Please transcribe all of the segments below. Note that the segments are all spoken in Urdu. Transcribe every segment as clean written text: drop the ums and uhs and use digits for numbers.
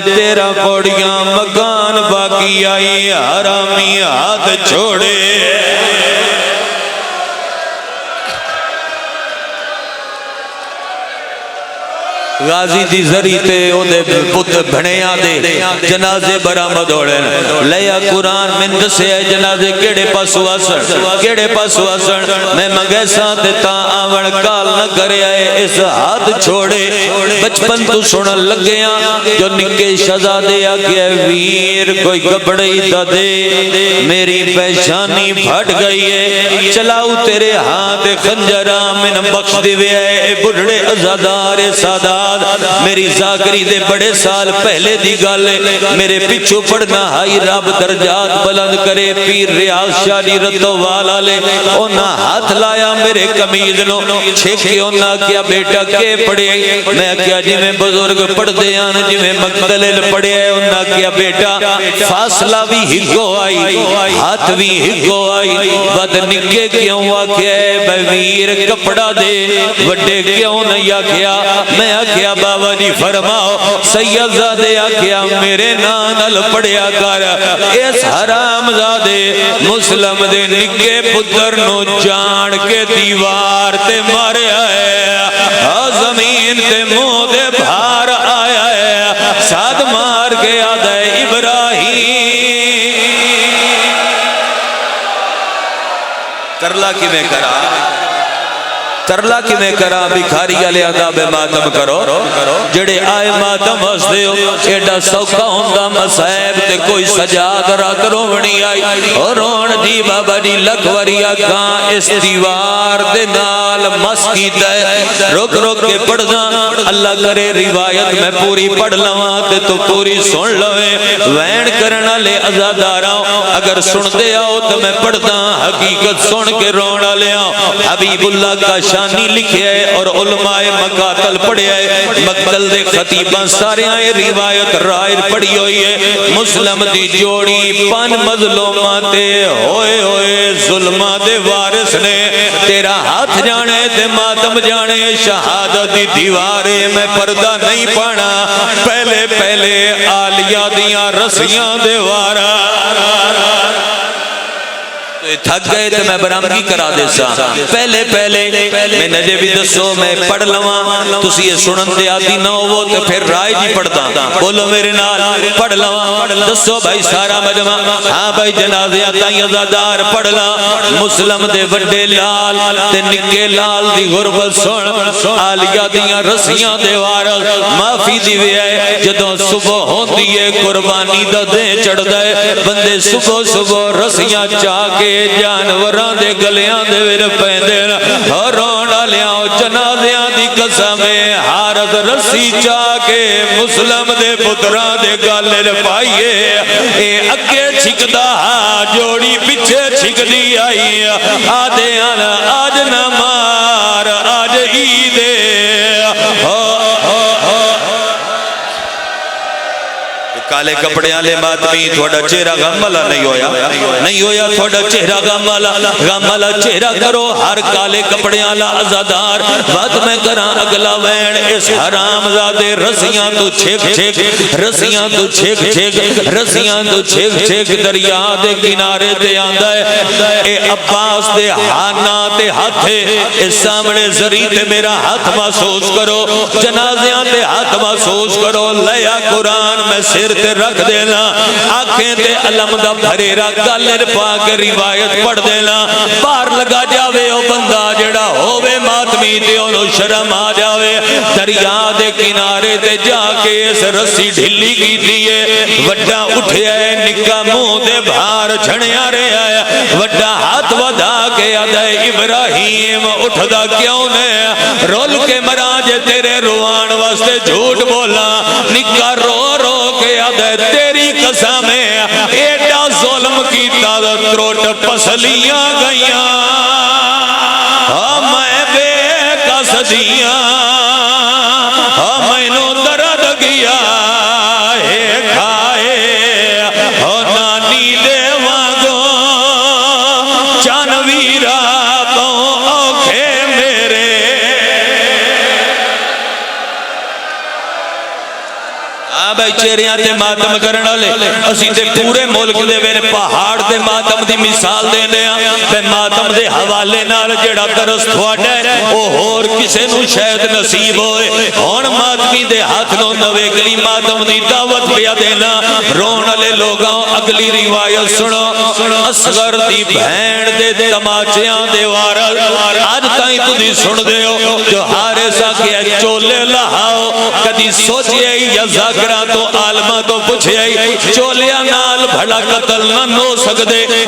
تیرا کوڑیاں مکان باقی آئی حرامی ہاتھ چھوڑے غازی دی زری تے او دے پت بھنیاں دے جنازے برآمد ہوڑے لیا قرآن من دسے جنازے کیڑے پاسو آسن میں منگے ساتھ تا آون کال نہ کرے آئے اس ہاتھ چھوڑے بچپن تو سنن لگیاں جو نکے شہزادے آگیا ویر کوئی کپڑی دا دے میری پیشانی پھٹ گئی ہے چلاؤ تیرے ہاتھ خنجرہ من بخش دیوے اے بڑھڑے ازادار سادات میری زاکری دے بڑے سال پہلے دی گالے میرے پچھو پڑھنا ہائی رب درجات بلند کرے پیر ریاض شاہی رتو والا لے اونا ہاتھ لایا میرے کمیز نو چھکے اونا کیا بیٹا کے پڑھے میں کیا جی میں بزرگ پڑھ دے آن جی میں مقتلل پڑھے اونا کیا بیٹا فاصلہ بھی ہگو آئی ہاتھ بھی ہگو آئی بد نکے کیوں آکھیا ہے بویر کپڑا دے وڈے کیوں نہیں آکھیا میں آکھیا بابا جی فرماؤ سید زادے آکھیا میرے نانل پڑھیا کر اس حرام زادے مسلم دے نکے پتر نو جان کے دیوار تے ماریا ہے زمین تے منہ دے بھار آیا ہے ساتھ مار کے آدھا ابراہیم کرلا کی میں کرا کرلا کی میں کرا بکھاری علی عذاب ماتم کرو جڑے آئے ماتم ہستے ہو ایڈا سوکا ہوندہ مسائب تے کوئی سجاد رات روڑی آئی اور رون دی بابا دی لکھوریا کان اس دیوار دے نال مسکی دے رک رک کے پڑھ دا اللہ کرے روایت میں پوری پڑھ لواں تے تو پوری سن لویں وین کرنا لے ازاداراں اگر سن دے آؤ تو میں پڑھ دا حقیقت سن کے رونا لے آؤ حبیب اللہ کا شانی لکھے ہے اور علماء مقاتل پڑھے ہے مقتل دے خطیبہ سارے آئے روایت رائر پڑھی ہوئی ہے مسلم دی جوڑی پان مظلوماتے ہوئے ہوئے ظلمہ دے وارث نے تیرا ہاتھ جانے تے ماتم جانے شہادت دی دیوارے میں پردہ نہیں پانا پہلے پہلے آلیہ دیاں رسیاں دیوارا تھک گئے تو میں برامگی کرا دے سا پہلے میں نجے بھی دسو میں پڑھ لواں تسی یہ سنن دے آتی نہ ہو تو پھر رائے جی پڑھتا بولو میرے نال پڑھ لواں دسو بھائی سارا مجمع ہاں بھائی جنازے آتائی ازادار پڑھ لا مسلم دے وڈے لال تے نکے لال دی غربت سن آلیہ دیاں رسیاں دے وارل معافی دیوے ہے جدوں صبح ہوندی ہے قربانی دا دے چڑھ دے بندے صبح رسیاں چاہ کے جانوران دے گلیاں دے ویر پیندین اور رونا لیاؤ جنازیاں دی قسمیں حارت رسی چاہ کے مسلم دے پتران دے گالے پائیے اے اکے چھکدہ جوڑی پچھے چھک دی آئی آدھے آنا آج نمار آج عیدے کالے کپڑے آلے ماتمی تھوڑا چہرہ غمالا نہیں ہویا تھوڑا چہرہ غمالا چہرہ کرو ہر کالے کپڑے آلہ ازادار بات میں کران اگلا وین اس حرام زادے رسیاں تو چھک دریا دے کنارے دے آندہ ہے اے عباس دے ہانا تے ہاتھے اس سامنے زری تے میرا ہاتھ محسوس کرو جنازیاں تے ہاتھ محسوس کرو لیا قرآن میں سر تے رکھ دینا آنکھیں تے علم دا بھریرا گالر پاک روایت پڑھ دینا بار لگا جاوے او بندہ جڑا ہووے ماتمی تے انہوں شرم آ جاوے دریا دے کنارے تے جا کے اس رسی ڈھلی کی دیئے وڈا اٹھے آئے نکا منہ دے بھار جھڑیا رہے آئے وڈا ہاتھ ودا کے آدھے ابراہیم اٹھ دا کیوں نے رول کے مراجے تیرے روان واسطے جھوٹ بولا نکا رو کے آدھے تیری قسمیں ایڈا ظلم کی تعداد تروٹ پسلیاں گئیاں میں بے قصدیاں میں نو درد گیا ہے کھائے نانی دے وانگو چانویرہ تو اوکھے میرے بھائی چہریاں تے ماتم کرن والے اسی تے پورے ملک دے وچ پہاڑ تے ماتم دی مثال دیندے ہاں تے ماتم دے حوالے نال جڑا درس تھوڑا ہے او ہور کسے نو شاید نصیب ہوئے ہن ماتمی دے ہاتھ نو نوے گلی ماتم دی دعوت پیا دینا رون والے لوگاں اگلی روایت سنو اصغر دی بہن دے تماچیاں دے وارل اج تائیں تسی سن دے ہو جو حارثہ کے چولے لہاؤ کدی سوچے یا ذاکرہ تو عالمہ تو پوچھے چولیاں نال بھلا قتل نہ ہو سکتے ہیں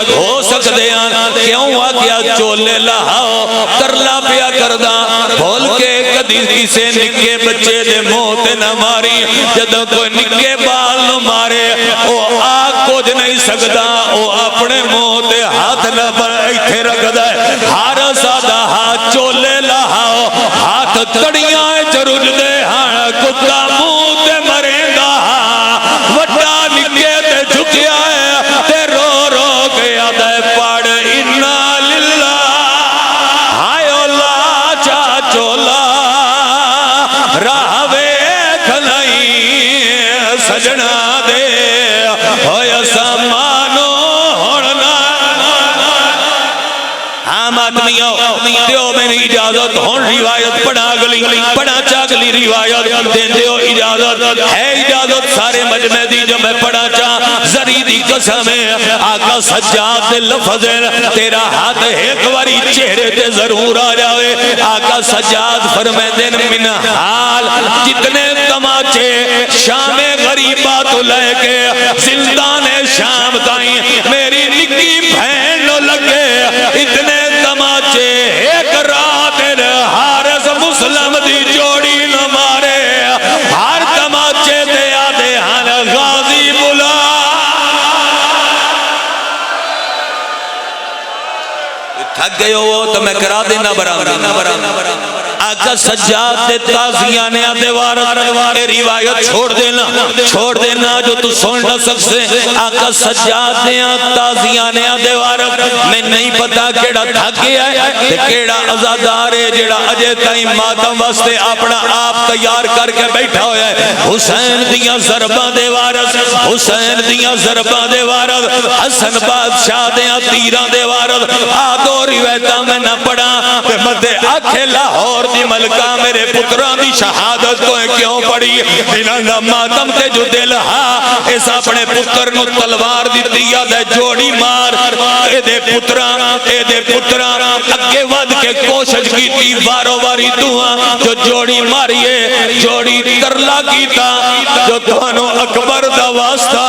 کیوں آگیا چولے لہاؤ کرلا پیا کردہ بھول کے کدی کسے نکے بچے دے موت نہ ماری جدو کوئی نکے بال نہ مارے او آگ کچھ نہیں سکتا او اپنے موت ہاتھ نہ ایتھے رکھ دے حارثہ دا ہاتھ چولے لہاؤ ہاتھ تڑیاں چرج دے ہاں کتا منہ تے مرے گا وڈا نکے تے جھکیا ہے تے رو رو گیا دے پڑ انا للہ ہائے اللہ چا چولا راہ ویکھ نہیں سجنا دے ہویا سامانو ہوڑنا ماتمیوں دیو میری اجازت ہون روایت پڑھا گلی پڑھا چاگلی روایت دے دیو اجازت ہے اجازت سارے مجمع دی جو میں پڑھا چاہ زری دی قسم ہے آقا سجاد دے لفظ ہے تیرا ہاتھ ایک واری چہرے تے ضرور آ جاوے آقا سجاد فرمائے دن من حال جتنے تماچے شام غریبہ تو لے کے زندان شام تائیں میری نکی بہن نو لگے اتنے تماچے ایک رات حارث مسلم دی جوڑی نہ مارے ہر تماچے دے آدھے ہن غازی بلا تھک گئے ہو تو میں کرا دینا برام آقا سجاد دے تازیانے آدھے وارد روایت چھوڑ دینا جو تو سن نہ سکسے آقا سجاد دے تازیانے آدھے وارد میں نہیں پتا کیڑا تھک گیا ہے کیڑا ازادار ہے جیڑا اجے تائیں ماتم واسطے اپنا آپ تیار کر کے بیٹھا ہویا ہے حسین دیاں ضرباں دے وارد حسین دیاں ضرباں دے وارد حسن بادشاہ دیاں تیران دے وارد آدھو روایتہ میں نہ پڑھا کہ مدے آکھے لاہور دی ملکہ میرے پتران دی شہادت کو کیوں پڑھی انہاں ماتم تے جو دل ہا اس اپنے پتر نو تلوار دی دیا دے جوڑی مار اے دے پتران اگے ود کے کوشش کی تھی وارو واری دعا جو جوڑی ماریے جوڑی کرلا کیتا جو دونوں اکبر دا واسطہ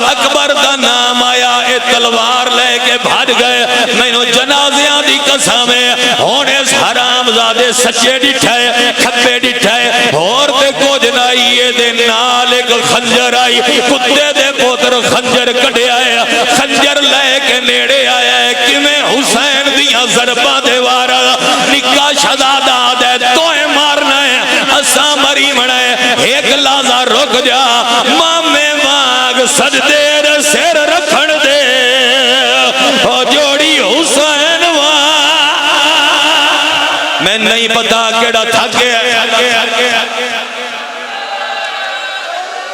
اکبر دا نام آیا اے تلوار لے کے بھاج گئے میں نو جنازیاں دی قسم ہے ہونے حرام زادے سچے ڈٹھائے کھپے ڈٹھائے اور دے کو جنائیے دے نال ایک خنجر آئی کتے دے پوتر خنجر کٹے آیا خنجر لے کے نیڑے آیا ہے کہ میں حسین دیاں ضربہ دے وارا نکا شدادہ دے توئے مارنا ہے اسا مری مڑے ایک لازہ رک جا مامے ماغ سجدے دے سیر رکھن دے اور جوڑی حسین میں نہیں پتا کیڑا تھکے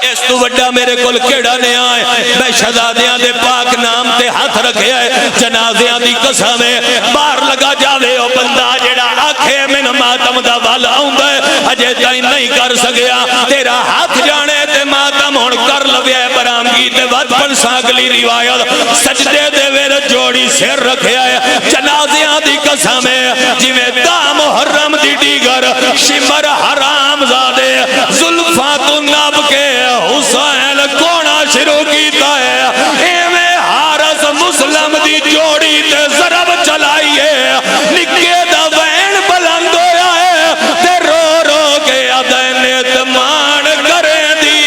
اس تو وڈا میرے کل کیڑا نے آئے میں شہزادیاں دے پاک نام تے ہاتھ رکھے آئے جنازیاں دی قسم ہے بار لگا جاوے او بندہ جیڑا آکھے من ماتم دا والا آؤں گئے اجے تائیں نہیں کر سکیا تیرا ہاتھ جانے تے ماتم ہون کر لویا ہے برامگی تے ود پن ساگلی روایت سجدے دے ویر جوڑی سیر رکھے آئے جنازیاں دی قسم ہے جی میں دا محرم دی دیگر شمر حرام زادے ظلفات ناب کے حسین کونا شروع کیتا ہے ایویں حارث مسلم دی جوڑی تے ضرب چلائیے نکے دا وین بلند ہویا ہے تے رو رو کے ادین اتمان کرے دی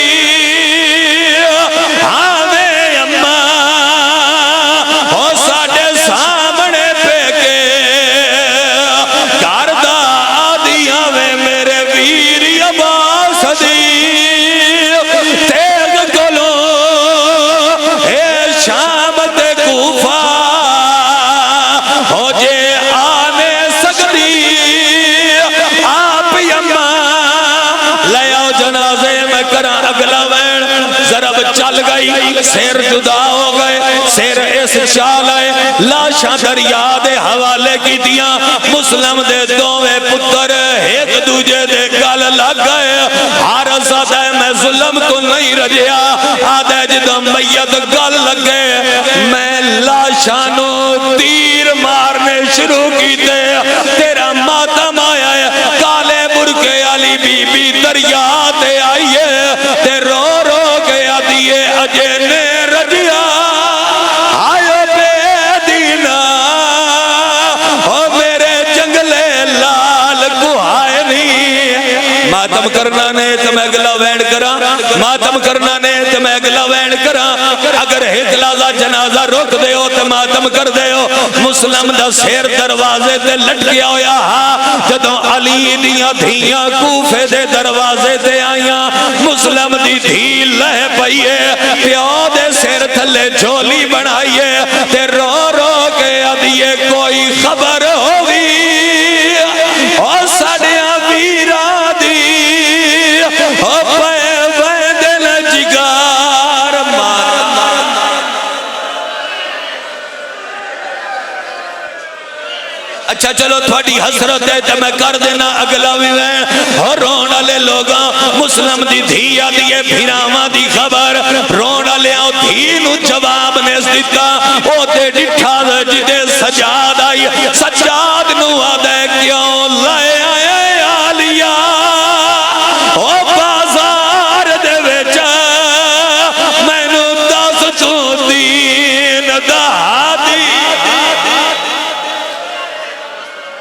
آویں اماں ہو ساڑے سامنے پہ کے کاردہ آدھی آویں میرے ویری عباس دی تیگ کلو لگائی سیر جدا ہو گئے سیر اس چال آئے لاشاں دریا دے حوالے کی دیاں مسلم دے دوویں پتر ایک دوجے دے گل لگ گئے حارث آدھا ہے میں ظلم تو نہیں رجیا آدھا ہے جدو میت گل لگے میں لاشانو تیر مارنے شروع کی دے تیرا ماتم آیا ہے کالے برکے علی بی بی دریا تے آئیے تے رو رو کے آدھیے اجے نے رجیا آئے بے دینا او میرے جنگلے لال کو آئے نہیں ماتم کرنا نے تو میں اگلا وینڈ کرا ماتم کرنا نے تو میں اگلا وینڈ کرا اگر ایک لازہ جنازہ روک دے ہو تو ماتم کر دے ہو مسلم دا سیر دروازے تے لٹ گیا ہویا ہاں جدوں علی دیاں دھیاں کوفے دے دروازے تے آئیاں مسلم دی دھی لہ پئیے پیو دے سیر تھلے جھولی بنائیے تے رو رو کے آدھیے کوئی خبر ہوئی اور ساڑیاں ویرا دی اور پے ویدن جگار اچھا چلو تھوڑی حسرت ہے تو میں کر دینا اگلا بھی میں اور رونا لے لوگاں مسلم دی دھی آدھیے بھیراما دی خبر رونا لے آؤ دھی نو جواب نے دیتا او تے ڈٹھا دے جدے سجاد آئی سجاد نو آدھے کیوں لائے